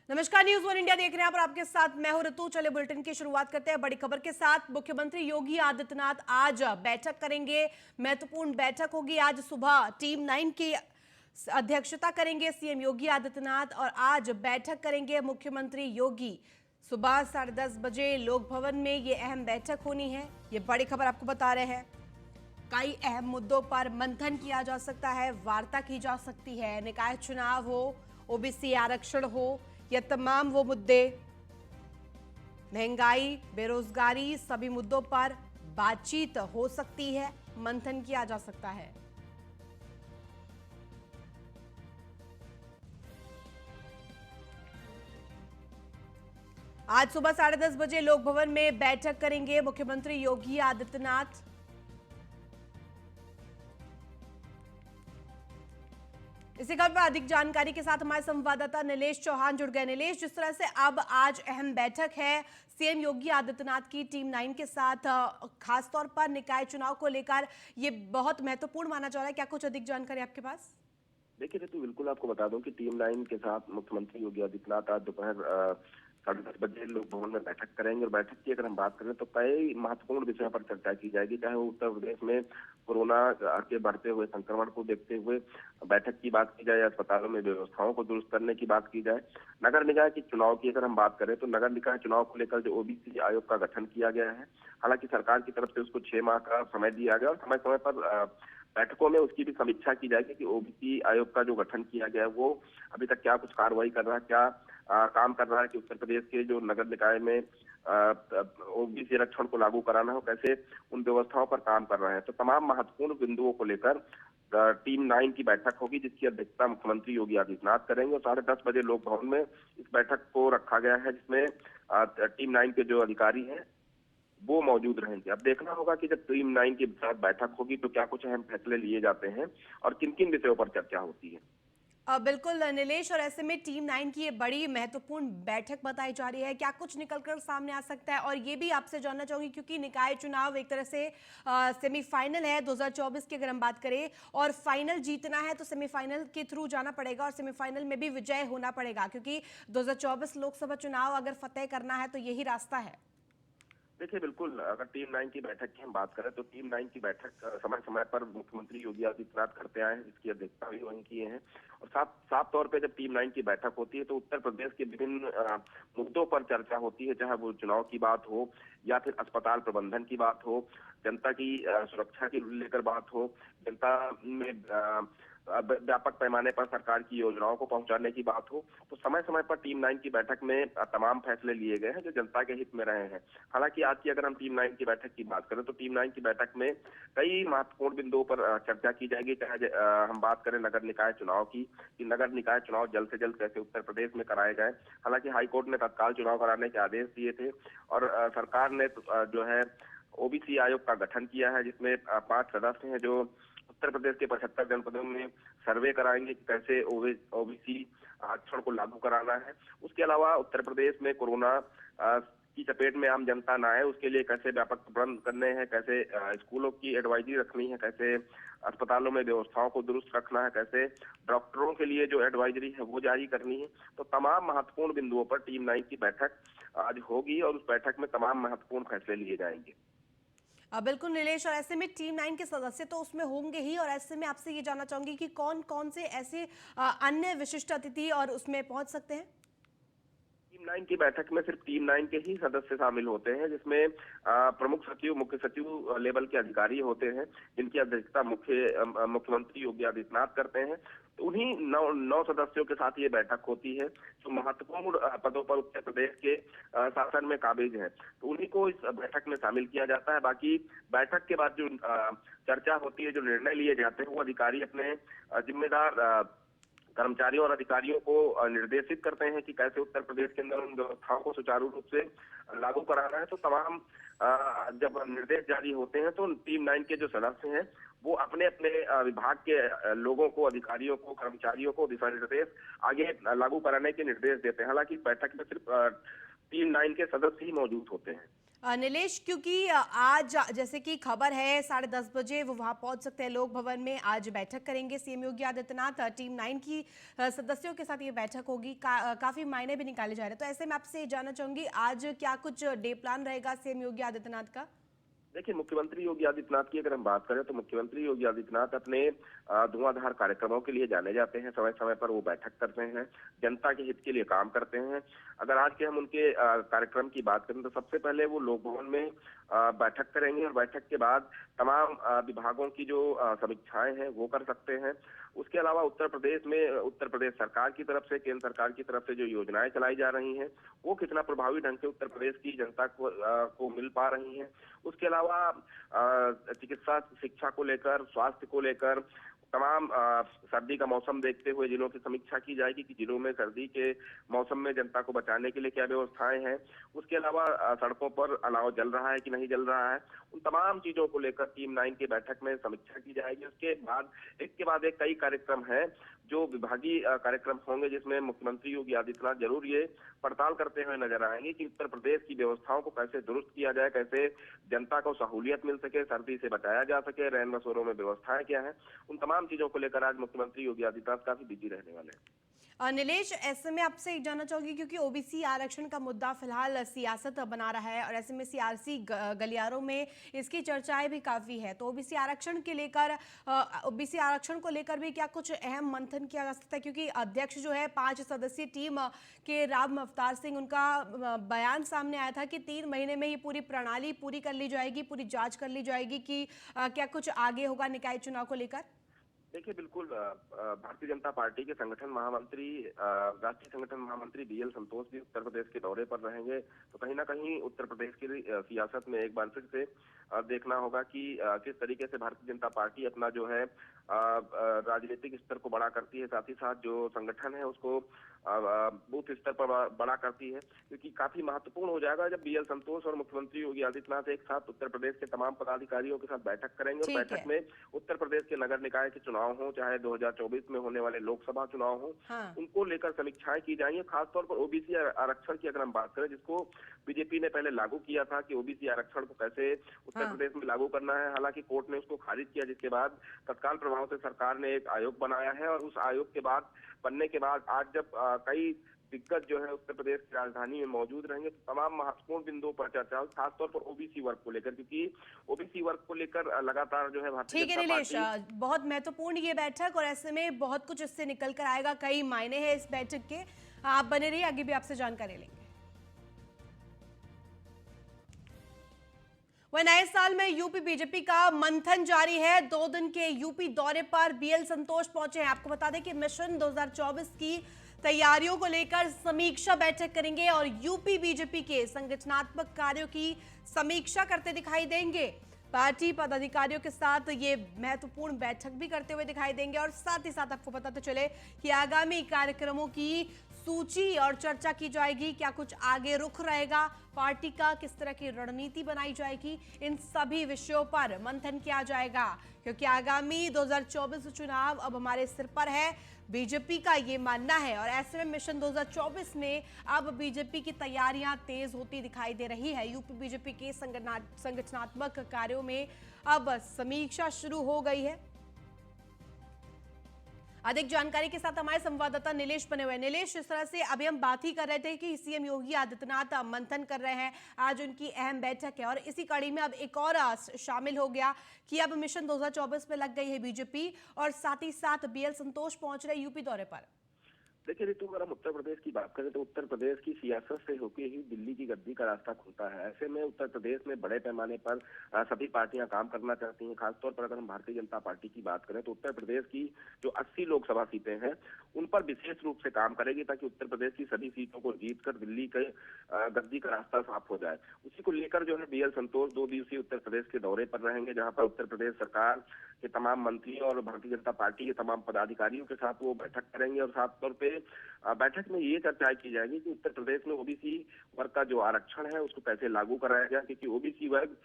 नमस्कार, news one India देख रहे हैं आप और आपके साथ मैं हूं ऋतु। चले बुलेटिन की शुरुआत करते हैं बड़ी खबर के साथ। मुख्यमंत्री योगी आदित्यनाथ आज बैठक करेंगे। महत्वपूर्ण बैठक होगी आज सुबह। टीम 9 की अध्यक्षता करेंगे सीएम योगी आदित्यनाथ और आज बैठक करेंगे मुख्यमंत्री योगी। सुबह 10:30 बजे लोक भवन में ये अहम बैठक होनी है। ये बड़ी खबर आपको बता रहे हैं। कई अहम मुद्दों पर मंथन किया जा सकता है, वार्ता की जा सकती है। निकाय चुनाव हो, ओबीसी आरक्षण हो, ये तमाम वो मुद्दे, महंगाई, बेरोजगारी, सभी मुद्दों पर बातचीत हो सकती है, मंथन किया जा सकता है। आज सुबह 10:30 बजे लोक भवन में बैठक करेंगे मुख्यमंत्री योगी आदित्यनाथ। इसी खबर पर अधिक जानकारी के साथ हमारे संवाददाता नीलेश चौहान जुड़ गए। नीलेश, जिस तरह से अब आज अहम बैठक है सीएम योगी आदित्यनाथ की टीम 9 के साथ, खासतौर पर निकाय चुनाव को लेकर ये बहुत महत्वपूर्ण माना जा रहा है, क्या कुछ अधिक जानकारी आपके पास? देखिए रितु, बिल्कुल आपको बता दूं कि टीम 9 के साथ मुख्यमंत्री योगी आदित्यनाथ आज दोपहर 10:30 बजे लोक भवन में बैठक करेंगे। और बैठक की अगर हम बात करें तो कई महत्वपूर्ण विषयों पर चर्चा की जाएगी, चाहे वो उत्तर प्रदेश में कोरोना के बढ़ते हुए संक्रमण को देखते हुए बैठक की बात की जाए, अस्पतालों में व्यवस्थाओं को दुरुस्त करने की बात की जाए, नगर निकाय के चुनाव की अगर हम बात करें तो नगर निकाय चुनाव को लेकर जो ओबीसी आयोग का गठन किया गया है, हालांकि सरकार की तरफ से उसको 6 माह का समय दिया गया और समय समय पर बैठकों में उसकी भी समीक्षा की जाएगी कि ओबीसी आयोग का जो गठन किया गया है वो अभी तक क्या कुछ कार्रवाई कर रहा है, क्या काम कर रहा है कि उत्तर प्रदेश के जो नगर निकाय में ओबीसी आरक्षण को लागू कराना हो, कैसे उन व्यवस्थाओं पर काम कर रहे हैं। तो तमाम महत्वपूर्ण बिंदुओं को लेकर टीम 9 की बैठक होगी, जिसकी अध्यक्षता मुख्यमंत्री योगी आदित्यनाथ करेंगे। और 10:30 बजे लोक भवन में इस बैठक को रखा गया है, जिसमें टीम 9 के जो अधिकारी हैं वो मौजूद रहेंगे। अब देखना होगा कि जब टीम 9 के साथ बैठक होगी तो क्या कुछ अहम फैसले लिए जाते हैं और किन किन विषयों पर चर्चा होती है। बिल्कुल नीलेश, और ऐसे में टीम 9 की ये बड़ी महत्वपूर्ण बैठक बताई जा रही है, क्या कुछ निकलकर सामने आ सकता है? और ये भी आपसे जानना चाहूंगी क्योंकि निकाय चुनाव एक तरह से सेमीफाइनल है 2024 की, अगर हम बात करें, और फाइनल जीतना है तो सेमीफाइनल के थ्रू जाना पड़ेगा और सेमीफाइनल में भी विजय होना पड़ेगा, क्योंकि 2024 लोकसभा चुनाव अगर फतेह करना है तो यही रास्ता है। देखिए बिल्कुल, अगर टीम 9 की बैठक की हम बात करें तो टीम 9 की बैठक समय समय पर मुख्यमंत्री योगी आदित्यनाथ करते आए हैं, जिसकी अध्यक्षता भी वहीं किए हैं। और साफ साफ तौर पे जब टीम 9 की बैठक होती है तो उत्तर प्रदेश के विभिन्न मुद्दों पर चर्चा होती है, चाहे वो चुनाव की बात हो या फिर अस्पताल प्रबंधन की बात हो, जनता की सुरक्षा की लेकर बात हो, जनता में व्यापक पैमाने पर सरकार की योजनाओं को पहुंचाने की बात हो। तो समय समय पर टीम 9 की बैठक में तमाम फैसले लिए गए हैं जो जनता के हित में रहे हैं। हालांकि आज की अगर हम टीम 9 की बैठक की बात करें तो टीम 9 की बैठक में कई महत्वपूर्ण बिंदुओं पर चर्चा की जाएगी, चाहे हम बात करें नगर निकाय चुनाव की, कि नगर निकाय चुनाव जल्द से जल्द कैसे उत्तर प्रदेश में कराए जाए। हालांकि हाईकोर्ट ने तत्काल चुनाव कराने के आदेश दिए थे और सरकार ने जो है ओबीसी आयोग का गठन किया है, जिसमें 5 सदस्य हैं जो उत्तर प्रदेश के 75 जनपदों में सर्वे कराएंगे कि कैसे ओबीसी आरक्षण को लागू कराना है। उसके अलावा उत्तर प्रदेश में कोरोना की चपेट में आम जनता ना आए, उसके लिए कैसे व्यापक प्रबंध करने हैं, कैसे स्कूलों की एडवाइजरी रखनी है, कैसे अस्पतालों में व्यवस्थाओं को दुरुस्त रखना है, कैसे डॉक्टरों के लिए जो एडवाइजरी है वो जारी करनी है। तो तमाम महत्वपूर्ण बिंदुओं पर टीम 9 की बैठक आज होगी और उस बैठक में तमाम महत्वपूर्ण फैसले लिए जाएंगे। बिल्कुल नीलेश, और ऐसे में टीम 9 के सदस्य तो उसमें होंगे ही, और ऐसे में आपसे ये जानना चाहूंगी कि कौन कौन से ऐसे अन्य विशिष्ट अतिथि और उसमें पहुंच सकते हैं? टीम 9 की बैठक में सिर्फ टीम 9 के ही सदस्य शामिल होते हैं, जिसमें प्रमुख सचिव, मुख्य सचिव लेवल के अधिकारी होते हैं, जिनकी अध्यक्षता मुख्यमंत्री योगी आदित्यनाथ करते हैं। तो उन्हीं 9 सदस्यों के साथ ये बैठक होती है जो महत्वपूर्ण पदों पर उत्तर प्रदेश के शासन में काबिज हैं। तो उन्हीं को इस बैठक में शामिल किया जाता है। बाकी बैठक के बाद जो चर्चा होती है, जो निर्णय लिए जाते हैं, वो अधिकारी अपने जिम्मेदार कर्मचारियों और अधिकारियों को निर्देशित करते हैं कि कैसे उत्तर प्रदेश के अंदर उन व्यवस्थाओं को सुचारू रूप से लागू कराना है। तो तमाम जब निर्देश जारी होते हैं तो टीम 9 के जो सदस्य हैं वो अपने अपने विभाग के लोगों को, अधिकारियों को, कर्मचारियों को दिशा निर्देश आगे लागू कराने के निर्देश देते हैं। हालांकि इस बैठक में सिर्फ टीम 9 के सदस्य ही मौजूद होते हैं। नीलेश, क्योंकि आज जैसे कि खबर है 10:30 बजे वो वहां पहुंच सकते हैं लोक भवन में, आज बैठक करेंगे सीएम योगी आदित्यनाथ। टीम 9 की सदस्यों के साथ ये बैठक होगी। काफी मायने भी निकाले जा रहे हैं, तो ऐसे में आपसे जानना चाहूंगी आज क्या कुछ डे प्लान रहेगा सीएम योगी आदित्यनाथ का? देखिए, मुख्यमंत्री योगी आदित्यनाथ की अगर हम बात करें तो मुख्यमंत्री योगी आदित्यनाथ अपने धुआंधार कार्यक्रमों के लिए जाने जाते हैं। समय समय पर वो बैठक करते हैं, जनता के हित के लिए काम करते हैं। अगर आज के हम उनके कार्यक्रम की बात करें तो सबसे पहले वो लोक भवन में बैठक करेंगे और बैठक के बाद तमाम विभागों की जो समीक्षाएं हैं वो कर सकते हैं। उसके अलावा उत्तर प्रदेश में उत्तर प्रदेश सरकार की तरफ से, केंद्र सरकार की तरफ से जो योजनाएं चलाई जा रही हैं वो कितना प्रभावी ढंग से उत्तर प्रदेश की जनता को मिल पा रही हैं। उसके अलावा चिकित्सा शिक्षा को लेकर, स्वास्थ्य को लेकर तमाम सर्दी का मौसम देखते हुए जिलों की समीक्षा की जाएगी कि जिलों में सर्दी के मौसम में जनता को बचाने के लिए क्या व्यवस्थाएं हैं। उसके अलावा सड़कों पर अलाव जल रहा है कि नहीं जल रहा है, उन तमाम चीजों को लेकर टीम 9 की बैठक में समीक्षा की जाएगी। उसके बाद एक कई कार्यक्रम हैं जो विभागीय कार्यक्रम होंगे, जिसमें मुख्यमंत्री योगी आदित्यनाथ जरूर ये पड़ताल करते हुए नजर आएंगे कि उत्तर प्रदेश की व्यवस्थाओं को कैसे दुरुस्त किया जाए, कैसे जनता को सहूलियत मिल सके, सर्दी से बचाया जा सके, रैन बसेरों में व्यवस्थाएं क्या है। उन तमाम चीजों को लेकर आज मुख्यमंत्री योगी आदित्यनाथ काफी बिजी रहने वाले हैं। नीलेश, ऐसे में आपसे एक जानना चाहूंगी क्योंकि ओबीसी आरक्षण का मुद्दा फिलहाल सियासत बना रहा है और ऐसे में सीआरसी गलियारों में इसकी चर्चाएं भी काफी है, तो ओबीसी आरक्षण के लेकर ओबीसी आरक्षण को लेकर भी क्या कुछ अहम मंथन किया जा सकता है? क्योंकि अध्यक्ष जो है 5 सदस्यीय टीम के राम अवतार सिंह, उनका बयान सामने आया था कि 3 महीने में ही पूरी प्रणाली पूरी कर ली जाएगी, पूरी जांच कर ली जाएगी कि क्या कुछ आगे होगा निकाय चुनाव को लेकर। देखिए, बिल्कुल भारतीय जनता पार्टी के संगठन महामंत्री, राष्ट्रीय संगठन महामंत्री बीएल संतोष भी उत्तर प्रदेश के दौरे पर रहेंगे, तो कहीं ना कहीं उत्तर प्रदेश की सियासत में एक बार फिर से देखना होगा कि किस तरीके से भारतीय जनता पार्टी अपना जो है राजनीतिक स्तर को बड़ा करती है, साथ ही साथ जो संगठन है उसको बूथ स्तर पर बड़ा करती है, क्योंकि काफी महत्वपूर्ण हो जाएगा जब बीएल संतोष और मुख्यमंत्री योगी आदित्यनाथ एक साथ उत्तर प्रदेश के तमाम पदाधिकारियों के साथ बैठक करेंगे और बैठक में उत्तर प्रदेश के नगर निकाय के चुनाव हो, चाहे 2024 में होने वाले लोकसभा चुनाव हो, हाँ। उनको लेकर समीक्षाएं की जाएंगी। खासतौर पर ओबीसी आरक्षण की अगर हम बात करें, जिसको बीजेपी ने पहले लागू किया था कि ओबीसी आरक्षण को कैसे उत्तर प्रदेश में लागू करना है, हालांकि कोर्ट ने उसको खारिज किया, जिसके बाद तत्काल प्रभाव से सरकार ने एक आयोग बनाया है और उस आयोग के बाद बनने के बाद आज जब कई दिग्गज जो है उत्तर प्रदेश की राजधानी में मौजूद रहेंगे, तो तमाम महत्वपूर्ण बिंदुओं पर चर्चा होगी, खासतौर पर ओबीसी वर्ग को लेकर, क्योंकि ओबीसी वर्ग को लेकर लगातार जो है भारतीय ठीक है नीलेश, बहुत महत्वपूर्ण ये बैठक और ऐसे में बहुत कुछ इससे निकल कर आएगा, कई मायने हैं इस बैठक के। आप बने रहिए, आगे भी आपसे जानकारी लेंगे। वह नए साल में यूपी बीजेपी का मंथन जारी है। 2 दिन के यूपी दौरे पर बीएल संतोष पहुंचे हैं। आपको बता दें कि मिशन 2024 की तैयारियों को लेकर समीक्षा बैठक करेंगे और यूपी बीजेपी के संगठनात्मक कार्यों की समीक्षा करते दिखाई देंगे। पार्टी पदाधिकारियों के साथ ये महत्वपूर्ण बैठक भी करते हुए दिखाई देंगे और साथ ही साथ आपको पता तो चले कि आगामी कार्यक्रमों की सूची और चर्चा की जाएगी, क्या कुछ आगे रुख रहेगा, पार्टी का किस तरह की रणनीति बनाई जाएगी, इन सभी विषयों पर मंथन किया जाएगा, क्योंकि आगामी 2024 चुनाव अब हमारे सिर पर है, बीजेपी का ये मानना है। और ऐसे में मिशन 2024 में अब बीजेपी की तैयारियां तेज होती दिखाई दे रही है। यूपी बीजेपी के संगठनात्मक कार्यों में अब समीक्षा शुरू हो गई है। अधिक जानकारी के साथ हमारे संवाददाता नीलेश बने हुए। नीलेश, इस तरह से अभी हम बात ही कर रहे थे कि सीएम योगी आदित्यनाथ मंथन कर रहे हैं, आज उनकी अहम बैठक है और इसी कड़ी में अब एक और शामिल हो गया कि अब मिशन 2024 में लग गई है बीजेपी और साथ ही साथ बीएल संतोष पहुंच रहे यूपी दौरे पर। देखिए ऋतु, अगर हम उत्तर प्रदेश की बात करें तो उत्तर प्रदेश की सियासत से होकर ही दिल्ली की गद्दी का रास्ता खुलता है। ऐसे में उत्तर प्रदेश में बड़े पैमाने पर सभी पार्टियां काम करना चाहती हैं। खासतौर पर अगर हम भारतीय जनता पार्टी की बात करें तो उत्तर प्रदेश की जो 80 लोकसभा सीटें हैं उन पर विशेष रूप से काम करेगी, ताकि उत्तर प्रदेश की सभी सीटों को जीतकर दिल्ली के गद्दी का रास्ता साफ हो जाए। उसी को लेकर जो है बीएल संतोष 2 दिवसीय उत्तर प्रदेश के दौरे पर रहेंगे, जहां पर उत्तर प्रदेश सरकार के तमाम मंत्रियों और भारतीय जनता पार्टी के तमाम पदाधिकारियों के साथ वो बैठक करेंगे और साफ तौर पे बैठक में ये चर्चा की जाएगी कि उत्तर प्रदेश में ओबीसी वर्ग का जो आरक्षण है उसको कैसे लागू कराया जाए, क्योंकि ओबीसी वर्ग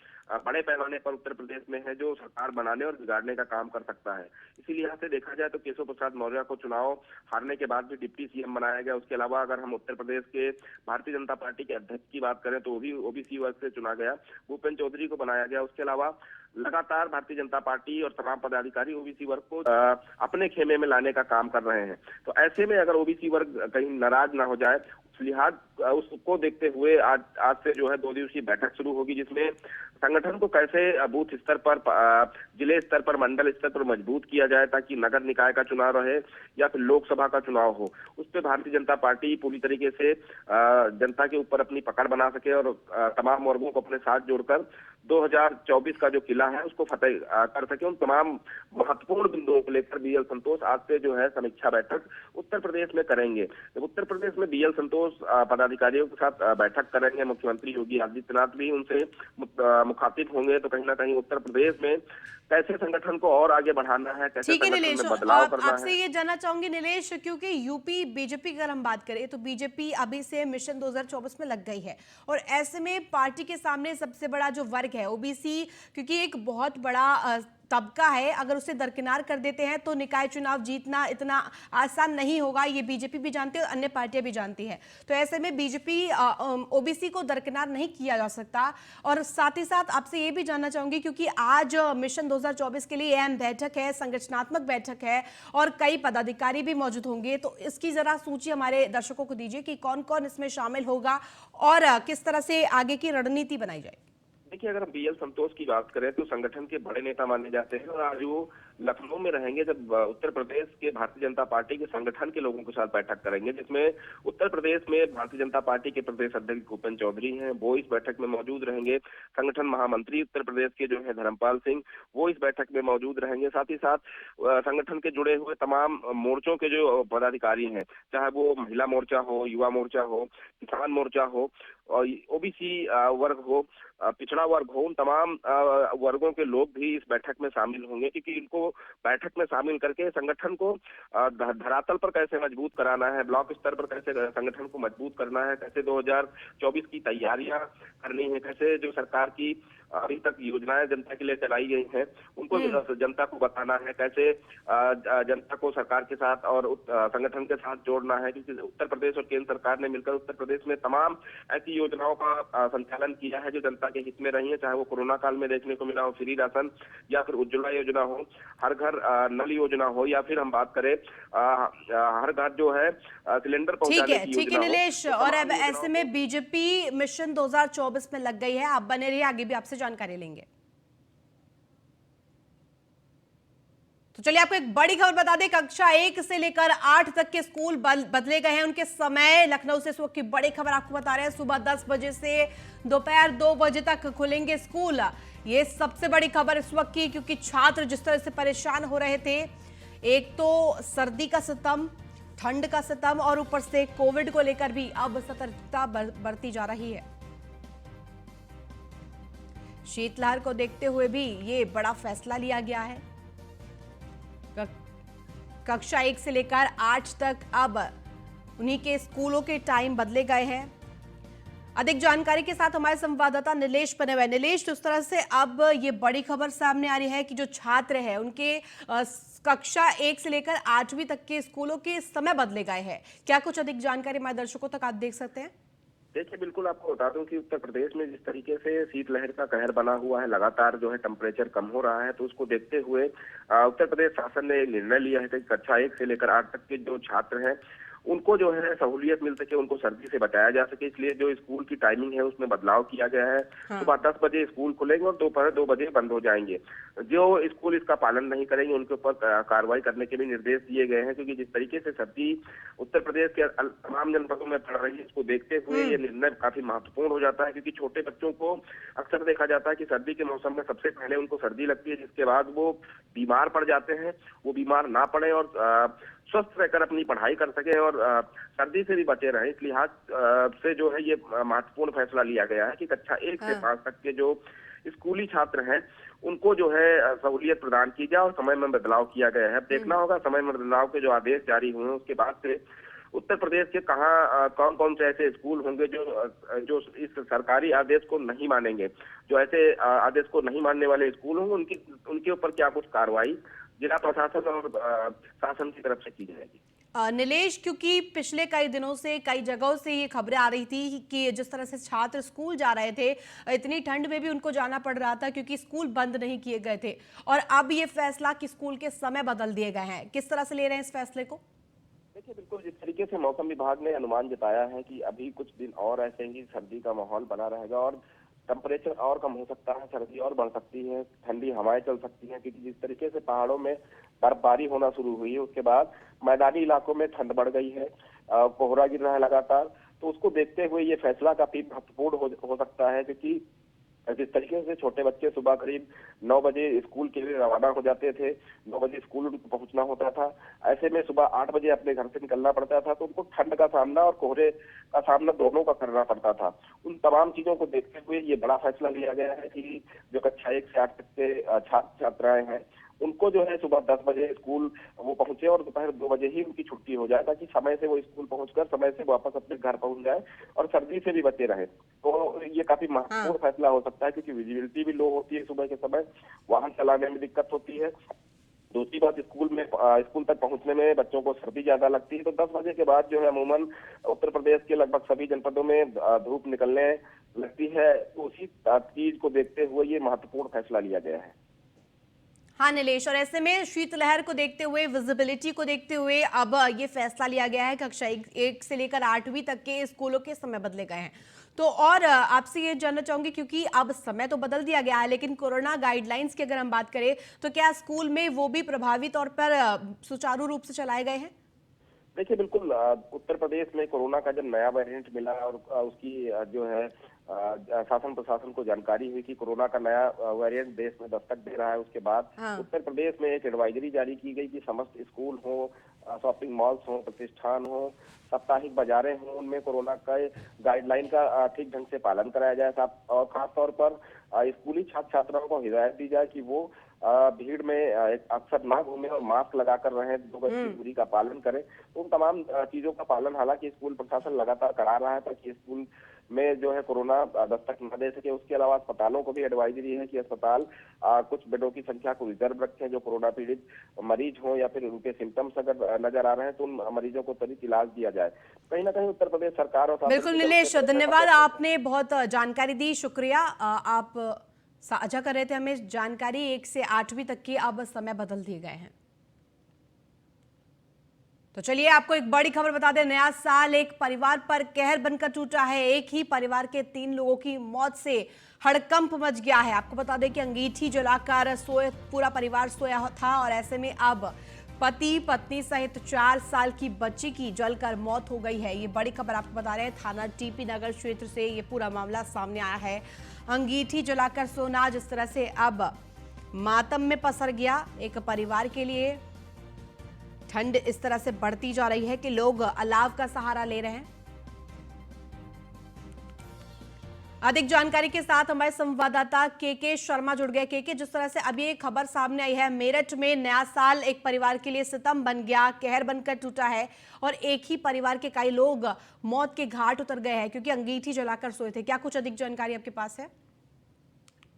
बड़े पैमाने पर उत्तर प्रदेश में है जो सरकार बनाने और बिगाड़ने का काम कर सकता है। इसीलिए यहाँ से देखा जाए तो केशव प्रसाद मौर्य को चुनाव हारने के बाद भी डिप्टी सीएम बनाया गया। उसके अलावा अगर हम उत्तर प्रदेश के भारतीय जनता पार्टी के अध्यक्ष की बात करें तो वो भी ओबीसी वर्ग से चुना गया, भूपेन्द्र चौधरी को बनाया गया। उसके अलावा लगातार भारतीय जनता पार्टी और तमाम पदाधिकारी ओबीसी वर्ग को अपने खेमे में लाने का काम कर रहे हैं। तो ऐसे में अगर ओबीसी वर्ग कहीं नाराज ना हो जाए, लिहाज उसको देखते हुए आज से जो है 2 दिवसीय बैठक शुरू होगी, जिसमें संगठन को कैसे बूथ स्तर पर, जिले स्तर पर, मंडल स्तर पर मजबूत किया जाए ताकि नगर निकाय का चुनाव रहे या फिर लोकसभा का चुनाव हो, उस पर भारतीय जनता पार्टी पूरी तरीके से जनता के ऊपर अपनी पकड़ बना सके और तमाम वर्गों को अपने साथ जोड़कर 2024 का जो किला है उसको फतेह कर सके। उन तमाम महत्वपूर्ण बिंदुओं को लेकर बीएल संतोष आज से जो है समीक्षा बैठक उत्तर प्रदेश में करेंगे। जब उत्तर प्रदेश में बीएल संतोष पदाधिकारियों के साथ बैठक करेंगे, मुख्यमंत्री योगी आदित्यनाथ भी उनसे मुखातिब होंगे, तो कहीं ना कहीं उत्तर प्रदेश में कैसे संगठन को और आगे बढ़ाना है, कैसे ठीक है संगठन नीलेश, में बदलाव करना है। आपसे ये जानना चाहूंगी नीलेश, क्योंकि यूपी बीजेपी की अगर हम बात करें तो बीजेपी अभी से मिशन 2024 में लग गई है और ऐसे में पार्टी के सामने सबसे बड़ा जो वर्ग है ओबीसी, क्योंकि एक बहुत बड़ा तबका है, अगर उसे दरकिनार कर देते हैं तो निकाय चुनाव जीतना इतना आसान नहीं होगा, ये बीजेपी भी जानती है और अन्य पार्टियां भी जानती है। तो ऐसे में बीजेपी ओबीसी को दरकिनार नहीं किया जा सकता। और साथ ही साथ आपसे ये भी जानना चाहूंगी, क्योंकि आज मिशन 2024 के लिए अहम बैठक है, संगठनात्मक बैठक है और कई पदाधिकारी भी मौजूद होंगे, तो इसकी जरा सूची हमारे दर्शकों को दीजिए कि कौन कौन इसमें शामिल होगा और किस तरह से आगे की रणनीति बनाई जाएगी। देखिए, अगर हम बीएल संतोष की बात करें तो संगठन के बड़े नेता माने जाते हैं और आज वो लखनऊ में रहेंगे जब उत्तर प्रदेश के भारतीय जनता पार्टी के संगठन के लोगों के साथ बैठक करेंगे, जिसमें उत्तर प्रदेश में भारतीय जनता पार्टी के प्रदेश अध्यक्ष भूपेन्द्र चौधरी हैं, वो इस बैठक में मौजूद रहेंगे। संगठन महामंत्री उत्तर प्रदेश के जो है धर्मपाल सिंह, वो इस बैठक में मौजूद रहेंगे। साथ ही साथ संगठन के जुड़े हुए तमाम मोर्चों के जो पदाधिकारी हैं, चाहे वो महिला मोर्चा हो, युवा मोर्चा हो, किसान मोर्चा हो और ओबीसी वर्ग हो, पिछड़ा वर्ग हो, उन तमाम वर्गों के लोग भी इस बैठक में शामिल होंगे, क्योंकि इनको बैठक में शामिल करके संगठन को धरातल पर कैसे मजबूत कराना है, ब्लॉक स्तर पर कैसे संगठन को मजबूत करना है, कैसे 2024 की तैयारियां करनी है, कैसे जो सरकार की अभी तक योजनाएं जनता के लिए चलाई गई हैं उनको जनता को बताना है, कैसे जनता को सरकार के साथ और संगठन के साथ जोड़ना है, क्योंकि उत्तर प्रदेश और केंद्र सरकार ने मिलकर उत्तर प्रदेश में तमाम ऐसी योजनाओं का संचालन किया है जो जनता के हित में रही है, चाहे वो कोरोना काल में देखने को मिला हो फ्री राशन या फिर उज्ज्वला योजना हो, हर घर नल योजना हो, या फिर हम बात करें हर घर जो है सिलेंडर पहुंचाने की योजना। ठीक है नीलेश, और अब ऐसे में बीजेपी मिशन 2024 में लग गई है, आप बने रहिए, आगे भी आपसे जानकारी लेंगे। तो चलिए आपको एक बड़ी खबर बता दें, कक्षा 1 से लेकर 8 तक के स्कूल बदले गए हैं, उनके समय लखनऊ से इस वक्त की बड़ी खबर आपको बता रहे हैं, सुबह 10 बजे से दोपहर 2 बजे तक खुलेंगे स्कूल। ये सबसे बड़ी खबर इस वक्त की, क्योंकि छात्र जिस तरह से परेशान हो रहे थे, एक तो सर्दी का सितम, ठंड का सितम और ऊपर से कोविड को लेकर भी अब सतर्कता बरती जा रही है। शीतलहर को देखते हुए भी ये बड़ा फैसला लिया गया है। कक्षा 1 से लेकर 8 तक अब उन्हीं के स्कूलों के टाइम बदले गए हैं। अधिक जानकारी के साथ हमारे संवाददाता नीलेश बने हुए। नीलेश, तो इस तरह से अब ये बड़ी खबर सामने आ रही है कि जो छात्र हैं उनके कक्षा 1 से लेकर 8वीं तक के स्कूलों के समय बदले गए हैं। क्या कुछ अधिक जानकारी हमारे दर्शकों तक आप देख सकते हैं? देखिए, बिल्कुल आपको बता दूं कि उत्तर प्रदेश में जिस तरीके से शीतलहर का कहर बना हुआ है, लगातार जो है टेम्परेचर कम हो रहा है, तो उसको देखते हुए उत्तर प्रदेश शासन ने निर्णय लिया है कि कक्षा 1 से लेकर 8 तक के जो छात्र हैं उनको जो है सहूलियत मिल सके, उनको सर्दी से बचाया जा सके, इसलिए जो स्कूल की टाइमिंग है उसमें बदलाव किया गया है। सुबह 10 बजे स्कूल खुलेंगे और दोपहर 2 बजे बंद हो जाएंगे। जो स्कूल इसका पालन नहीं करेंगे उनके ऊपर कार्रवाई करने के भी निर्देश दिए गए हैं, क्योंकि जिस तरीके से सर्दी उत्तर प्रदेश के तमाम जनपदों में पड़ रही है, इसको देखते हुए ये निर्णय काफी महत्वपूर्ण हो जाता है, क्योंकि छोटे बच्चों को अक्सर देखा जाता है कि सर्दी के मौसम में सबसे पहले उनको सर्दी लगती है, जिसके बाद वो बीमार पड़ जाते हैं। वो बीमार ना पड़े और स्वस्थ रहकर अपनी पढ़ाई कर सके और सर्दी से भी बचे रहे, इस लिहाज से जो है ये महत्वपूर्ण फैसला लिया गया है कि कक्षा 1 से 5 तक के जो स्कूली छात्र हैं उनको जो है सहूलियत प्रदान की जाए और समय में बदलाव किया गया है। अब देखना होगा समय में बदलाव के जो आदेश जारी हुए हैं उसके बाद से उत्तर प्रदेश के कहाँ कौन कौन से ऐसे स्कूल होंगे जो इस सरकारी आदेश को नहीं मानेंगे, जो ऐसे आदेश को नहीं मानने वाले स्कूल होंगे, उनके ऊपर क्या कुछ कार्रवाई जिला प्रशासन और शासन की तरफ से की जाएगी। नीलेश, क्योंकि पिछले कई दिनों से कई जगहों से ये खबरें आ रही थी कि जिस तरह से छात्र स्कूल जा रहे थे, इतनी ठंड में भी उनको जाना पड़ रहा था क्योंकि स्कूल बंद नहीं किए गए थे, और अब ये फैसला कि स्कूल के समय बदल दिए गए हैं, किस तरह से ले रहे हैं इस फैसले को? देखिए, बिल्कुल जिस तरीके से मौसम विभाग ने अनुमान जताया है कि अभी कुछ दिन और ऐसे ही सर्दी का माहौल बना रहेगा और टेम्परेचर और कम हो सकता है, सर्दी और बढ़ सकती है, ठंडी हवाएं चल सकती हैं, क्योंकि जिस तरीके से पहाड़ों में बर्फबारी होना शुरू हुई है, उसके बाद मैदानी इलाकों में ठंड बढ़ गई है, कोहरा गिर रहा है लगातार। तो उसको देखते हुए ये फैसला काफी महत्वपूर्ण हो सकता है, क्योंकि जिस तरीके से छोटे बच्चे सुबह करीब 9 बजे स्कूल के लिए रवाना हो जाते थे, 9 बजे स्कूल उनको पहुंचना होता था, ऐसे में सुबह 8 बजे अपने घर से निकलना पड़ता था, तो उनको ठंड का सामना और कोहरे का सामना दोनों का करना पड़ता था। उन तमाम चीजों को देखते हुए ये बड़ा फैसला लिया गया है कि जो कक्षा 1 से 8 तक के छात्र छात्राएं हैं, उनको जो है सुबह 10 बजे स्कूल वो पहुंचे और दोपहर 2 बजे ही उनकी छुट्टी हो जाए, ताकि समय से वो स्कूल पहुंचकर समय से वापस अपने घर पहुंच जाए और सर्दी से भी बचे रहे। तो ये काफी महत्वपूर्ण फैसला हो सकता है, क्योंकि विजिबिलिटी भी लो होती है सुबह के समय, वाहन चलाने में दिक्कत होती है। दूसरी बात, स्कूल तक पहुंचने में बच्चों को सर्दी ज्यादा लगती है। तो 10 बजे के बाद जो है अमूमन उत्तर प्रदेश के लगभग सभी जनपदों में धूप निकलने लगती है। तो उसी चीज को देखते हुए ये महत्वपूर्ण फैसला लिया गया है। हाँ नीलेश, और ऐसे में शीतलहर को देखते हुए, विजिबिलिटी को देखते हुए अब ये फैसला लिया गया है कक्षा 1 से लेकर 8वीं तक के स्कूलों के समय बदले गए हैं। तो और आपसे ये जानना चाहूंगी, क्योंकि अब समय तो बदल दिया गया है, लेकिन कोरोना गाइडलाइंस की अगर हम बात करें तो क्या स्कूल में वो भी प्रभावी तौर पर सुचारू रूप से चलाए गए हैं? देखिए, बिल्कुल उत्तर प्रदेश में कोरोना का जब नया वेरिएंट मिला और उसकी जो है शासन प्रशासन को जानकारी हुई कि कोरोना का नया वेरिएंट देश में दस्तक दे रहा है, उसके बाद उत्तर प्रदेश में एक एडवाइजरी जारी की गई कि समस्त स्कूल हो, शॉपिंग मॉल्स हो, प्रतिष्ठान हो, साप्ताहिक बाजारें हों, उनमें कोरोना का गाइडलाइन का ठीक ढंग से पालन कराया जाए। और खासतौर पर स्कूली छात्र छात्राओं को हिदायत दी जाए कि वो भीड़ में अक्सर ना घूमे और मास्क लगाकर रहें, 2 गज की दूरी का पालन करें। तो उन तमाम चीजों का पालन हालांकि स्कूल प्रशासन लगातार करा रहा है, ताकि स्कूल में जो है कोरोना दस्तक न दे सके। उसके अलावा अस्पतालों को भी एडवाइजरी है कि अस्पताल कुछ बेडों की संख्या को रिजर्व रखें, जो कोरोना पीड़ित मरीज हों या फिर उनके सिम्टम्स अगर नजर आ रहे हैं तो उन मरीजों को त्वरित इलाज दिया जाए। कहीं ना कहीं उत्तर प्रदेश सरकार और बिल्कुल नीलेश, धन्यवाद, आपने बहुत जानकारी दी, शुक्रिया। आप साझा कर रहे थे हमें जानकारी। 1 से 8वीं तक के अब समय बदल दिए गए हैं। तो चलिए आपको एक बड़ी खबर बता दें, नया साल एक परिवार पर कहर बनकर टूटा है। एक ही परिवार के 3 लोगों की मौत से हड़कंप मच गया है। आपको बता दें कि अंगीठी जलाकर पूरा परिवार सोया था, और ऐसे में अब पति पत्नी सहित 4 साल की बच्ची की जलकर मौत हो गई है। ये बड़ी खबर आपको बता रहे हैं, थाना टीपी नगर क्षेत्र से ये पूरा मामला सामने आया है। अंगीठी जलाकर सोना जिस तरह से अब मातम में पसर गया एक परिवार के लिए। ठंड इस तरह से बढ़ती जा रही है कि लोग अलाव का सहारा ले रहे हैं। अधिक जानकारी के साथ हमारे संवाददाता के शर्मा जुड़ गए। के जिस तरह से अभी एक खबर सामने आई है, मेरठ में नया साल एक परिवार के लिए सितम बन गया, कहर बनकर टूटा है, और एक ही परिवार के कई लोग मौत के घाट उतर गए हैं क्योंकि अंगीठी जलाकर सोए थे। क्या कुछ अधिक जानकारी आपके पास है?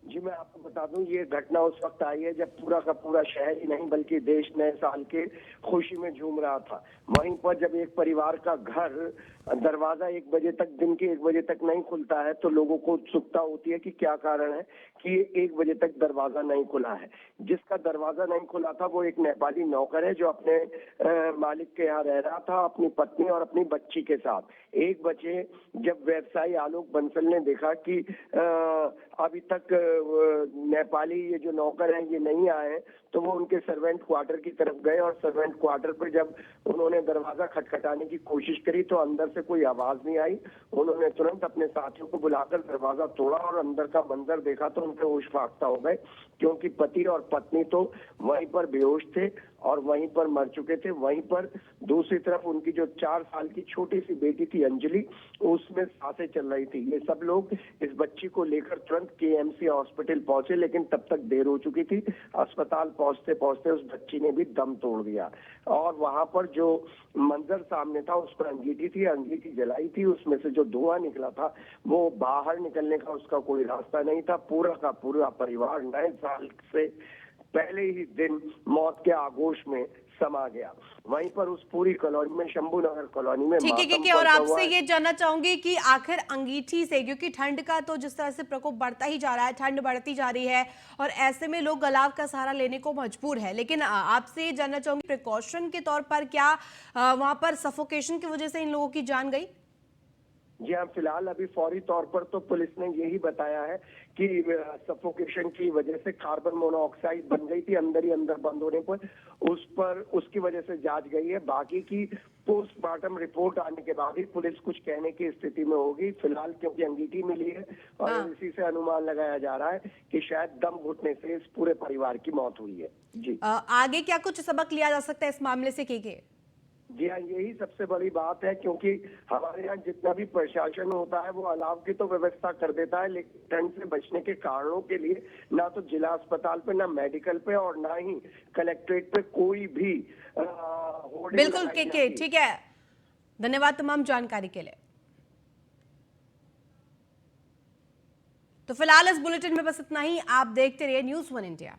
जी, मैं आपको बता दूं, ये घटना उस वक्त आई है जब पूरा का पूरा शहर ही नहीं बल्कि देश नए साल के खुशी में झूम रहा था। वहीं पर जब एक परिवार का घर दरवाजा 1 बजे तक, दिन के 1 बजे तक नहीं खुलता है तो लोगों को उत्सुकता होती है कि क्या कारण है कि 1 बजे तक दरवाजा नहीं खुला है। जिसका दरवाजा नहीं खुला था वो एक नेपाली नौकर है जो अपने मालिक के यहाँ रह रहा था, अपनी पत्नी और अपनी बच्ची के साथ। 1 बजे जब व्यवसायी आलोक बंसल ने देखा कि अभी तक नेपाली ये जो नौकर हैं ये नहीं आए, तो वो उनके सर्वेंट क्वार्टर की तरफ गए, और सर्वेंट क्वार्टर पर जब उन्होंने दरवाजा खटखटाने की कोशिश करी तो अंदर से कोई आवाज नहीं आई। उन्होंने तुरंत अपने साथियों को बुलाकर दरवाजा तोड़ा और अंदर का मंजर देखा तो उनके होश फाख्ता हो गए, क्योंकि पति और पत्नी तो वहीं पर बेहोश थे और वहीं पर मर चुके थे। वहीं पर दूसरी तरफ उनकी जो 4 साल की छोटी सी बेटी थी अंजलि, उसमें सांसें चल रही थी। ये सब लोग इस बच्ची को लेकर तुरंत केएमसी हॉस्पिटल पहुंचे, लेकिन तब तक देर हो चुकी थी। अस्पताल पहुंचते पहुंचते उस बच्ची ने भी दम तोड़ दिया और वहां पर जो मंजर सामने था उस पर अंगीठी थी, अंगीठी जलाई थी, उसमें से जो धुआं निकला था वो बाहर निकलने का उसका कोई रास्ता नहीं था। पूरा का पूरा परिवार नए साल से पहले ही दिन मौत के आगोश में समा गया। वहीं पर उस पूरी कॉलोनी में, शंभू नगर कॉलोनी में ठीक है, मातम और पड़ता हुआ आपसे है। ये जानना चाहूंगी कि आखिर अंगीठी से, क्योंकि ठंड का तो जिस तरह से प्रकोप बढ़ता ही जा रहा है, ठंड बढ़ती जा रही है और ऐसे में लोग अलाव का सहारा लेने को मजबूर है, लेकिन आपसे ये जानना चाहूंगी प्रिकॉशन के तौर पर क्या वहां पर सफोकेशन की वजह से इन लोगों की जान गई? जी हाँ, फिलहाल अभी फौरी तौर पर तो पुलिस ने यही बताया है कि सफोकेशन की वजह से कार्बन मोनोऑक्साइड बन गई थी अंदर ही अंदर बंद होने पर, उसकी वजह से जांच गई है। बाकी की पोस्टमार्टम रिपोर्ट आने के बाद ही पुलिस कुछ कहने की स्थिति में होगी। फिलहाल क्योंकि अंगीठी मिली है और हाँ। इसी से अनुमान लगाया जा रहा है कि शायद दम घुटने से इस पूरे परिवार की मौत हुई है। जी आगे क्या कुछ सबक लिया जा सकता है इस मामले से? के जी हाँ, यही सबसे बड़ी बात है, क्योंकि हमारे यहाँ जितना भी प्रशासन होता है वो अलाव की तो व्यवस्था कर देता है, लेकिन ठंड से बचने के कारणों के लिए ना तो जिला अस्पताल पे, ना मेडिकल पे और ना ही कलेक्ट्रेट पे कोई भी होर्डिंग बिल्कुल लगाई के जाती। ठीक है, धन्यवाद तमाम जानकारी के लिए। तो फिलहाल इस बुलेटिन में बस इतना ही। आप देखते रहिए न्यूज़ 1 इंडिया।